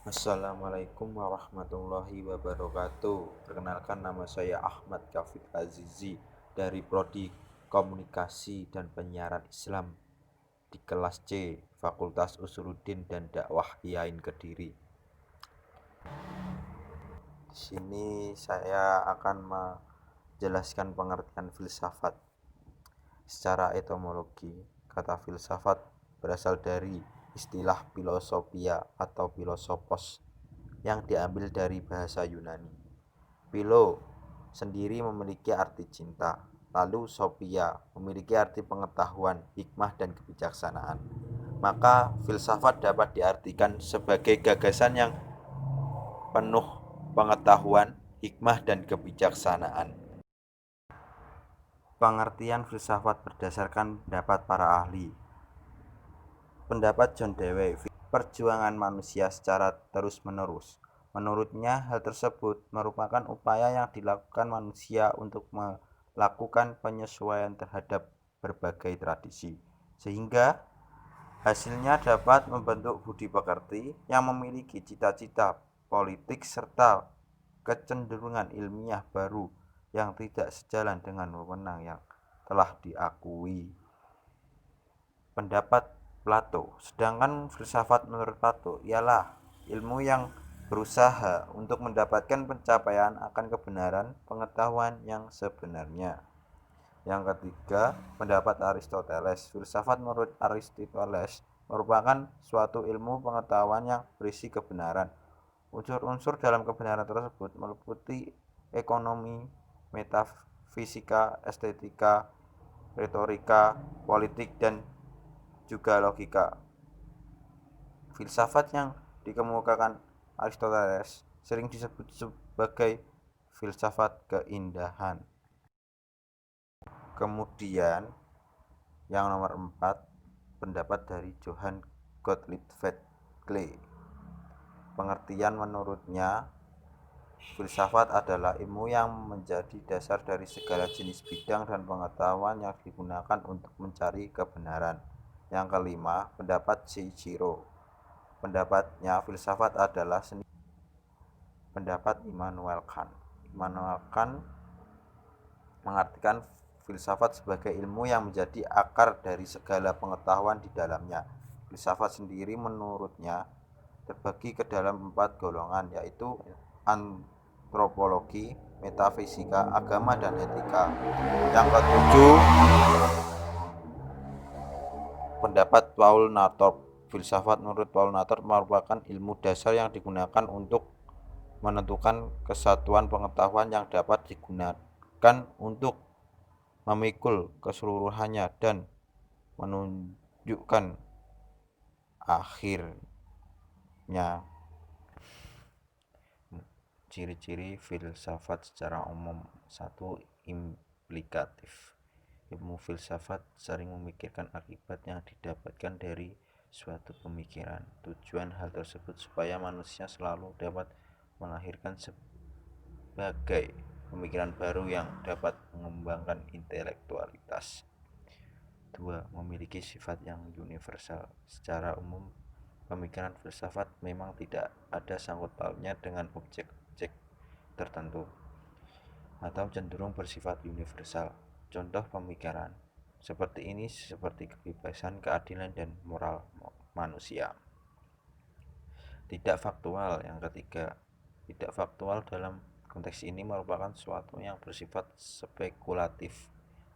Assalamualaikum warahmatullahi wabarakatuh. Perkenalkan, nama saya Ahmad Kafid Azizi dari Prodi Komunikasi dan Penyiaran Islam di kelas C, Fakultas Usuluddin dan Dakwah IAIN Kediri. Di sini saya akan menjelaskan pengertian filsafat. Secara etimologi, kata filsafat berasal dari istilah filosofia atau filosofos yang diambil dari bahasa Yunani. Philo sendiri memiliki arti cinta, lalu sophia memiliki arti pengetahuan, hikmah, dan kebijaksanaan. Maka filsafat dapat diartikan sebagai gagasan yang penuh pengetahuan, hikmah, dan kebijaksanaan. Pengertian filsafat berdasarkan pendapat para ahli. Pendapat John Dewey, perjuangan manusia secara terus-menerus. Menurutnya, hal tersebut merupakan upaya yang dilakukan manusia untuk melakukan penyesuaian terhadap berbagai tradisi, sehingga hasilnya dapat membentuk budi pekerti yang memiliki cita-cita politik serta kecenderungan ilmiah baru yang tidak sejalan dengan wewenang yang telah diakui. Pendapat Plato. Sedangkan filsafat menurut Plato ialah ilmu yang berusaha untuk mendapatkan pencapaian akan kebenaran pengetahuan yang sebenarnya. Yang ketiga, pendapat Aristoteles. Filsafat menurut Aristoteles merupakan suatu ilmu pengetahuan yang berisi kebenaran. Unsur-unsur dalam kebenaran tersebut meliputi ekonomi, metafisika, estetika, retorika, politik, dan juga logika. Filsafat yang dikemukakan Aristoteles sering disebut sebagai filsafat keindahan. Kemudian yang nomor 4, pendapat dari Johann Gottlieb Frege. Pengertian menurutnya, filsafat adalah ilmu yang menjadi dasar dari segala jenis bidang dan pengetahuan yang digunakan untuk mencari kebenaran. Yang kelima, pendapat Seiichiro. Pendapatnya, filsafat adalah seni. Pendapat Immanuel Kant. Immanuel Kant mengartikan filsafat sebagai ilmu yang menjadi akar dari segala pengetahuan di dalamnya. Filsafat sendiri menurutnya terbagi ke dalam 4 golongan, yaitu antropologi, metafisika, agama, dan etika. Yang ketujuh, pendapat Paul Natorp. Filsafat menurut Paul Natorp merupakan ilmu dasar yang digunakan untuk menentukan kesatuan pengetahuan yang dapat digunakan untuk memikul keseluruhannya dan menunjukkan akhirnya. Ciri-ciri filsafat secara umum. 1. Implikatif. Ilmu filsafat sering memikirkan akibat yang didapatkan dari suatu pemikiran. Tujuan hal tersebut supaya manusia selalu dapat melahirkan sebagai pemikiran baru yang dapat mengembangkan intelektualitas. 2. Memiliki sifat yang universal. Secara umum, pemikiran filsafat memang tidak ada sangkut pautnya dengan objek-objek tertentu atau cenderung bersifat universal. Contoh pemikiran seperti ini seperti kebebasan, keadilan, dan moral manusia. Tidak faktual. Yang ketiga, tidak faktual dalam konteks ini merupakan sesuatu yang bersifat spekulatif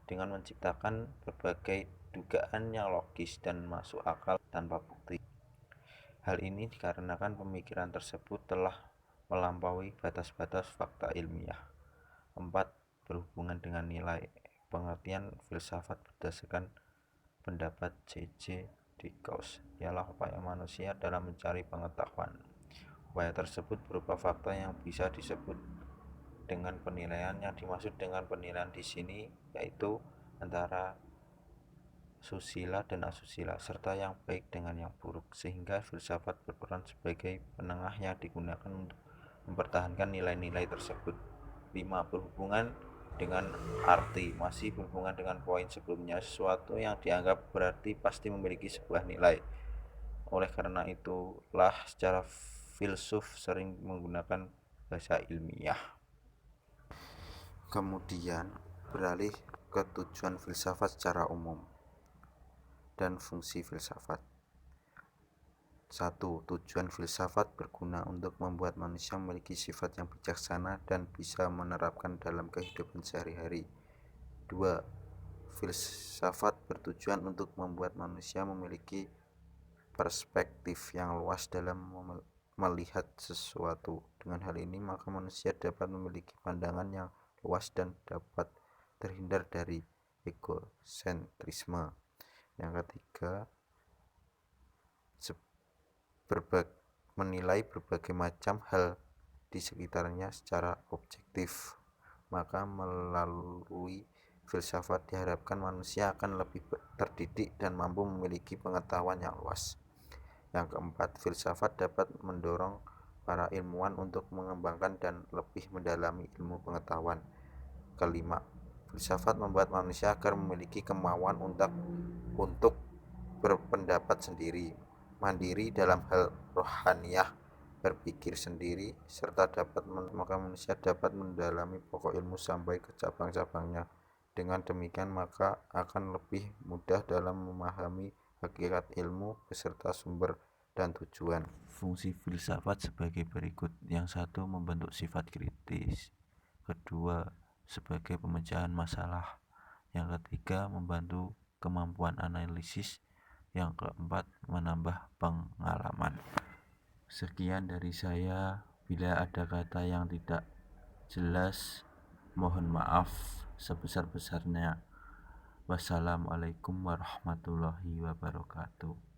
dengan menciptakan berbagai dugaan yang logis dan masuk akal tanpa bukti. Hal ini dikarenakan pemikiran tersebut telah melampaui batas-batas fakta ilmiah. 4. Berhubungan dengan nilai. Pengertian filsafat berdasarkan pendapat J.J. Dickows ialah upaya manusia dalam mencari pengetahuan. Upaya tersebut berupa fakta yang bisa disebut dengan penilaian. Yang dimaksud dengan penilaian di sini yaitu antara susila dan asusila, serta yang baik dengan yang buruk, sehingga filsafat berperan sebagai penengah yang digunakan untuk mempertahankan nilai-nilai tersebut. 5. Berhubungan dengan arti. Masih berhubungan dengan poin sebelumnya, sesuatu yang dianggap berarti pasti memiliki sebuah nilai. Oleh karena itulah secara filsuf sering menggunakan bahasa ilmiah. Kemudian beralih ke tujuan filsafat secara umum dan fungsi filsafat. 1. Tujuan filsafat berguna untuk membuat manusia memiliki sifat yang bijaksana dan bisa menerapkan dalam kehidupan sehari-hari. 2. Filsafat bertujuan untuk membuat manusia memiliki perspektif yang luas dalam melihat sesuatu. Dengan hal ini, maka manusia dapat memiliki pandangan yang luas dan dapat terhindar dari egosentrisme. Yang ketiga, menilai berbagai macam hal di sekitarnya secara objektif. Maka melalui filsafat diharapkan manusia akan lebih terdidik dan mampu memiliki pengetahuan yang luas. Yang keempat, filsafat dapat mendorong para ilmuwan untuk mengembangkan dan lebih mendalami ilmu pengetahuan. Kelima, filsafat membuat manusia agar memiliki kemauan untuk berpendapat sendiri, mandiri dalam hal rohaniyah, berpikir sendiri, serta maka manusia dapat mendalami pokok ilmu sampai ke cabang-cabangnya. Dengan demikian, maka akan lebih mudah dalam memahami hakikat ilmu beserta sumber dan tujuan. Fungsi filsafat sebagai berikut. Yang satu, membentuk sifat kritis. Kedua, sebagai pemecahan masalah. Yang ketiga, membantu kemampuan analisis. Yang keempat, menambah pengalaman. Sekian dari saya. Bila ada kata yang tidak jelas, mohon maaf sebesar-besarnya. Wassalamualaikum warahmatullahi wabarakatuh.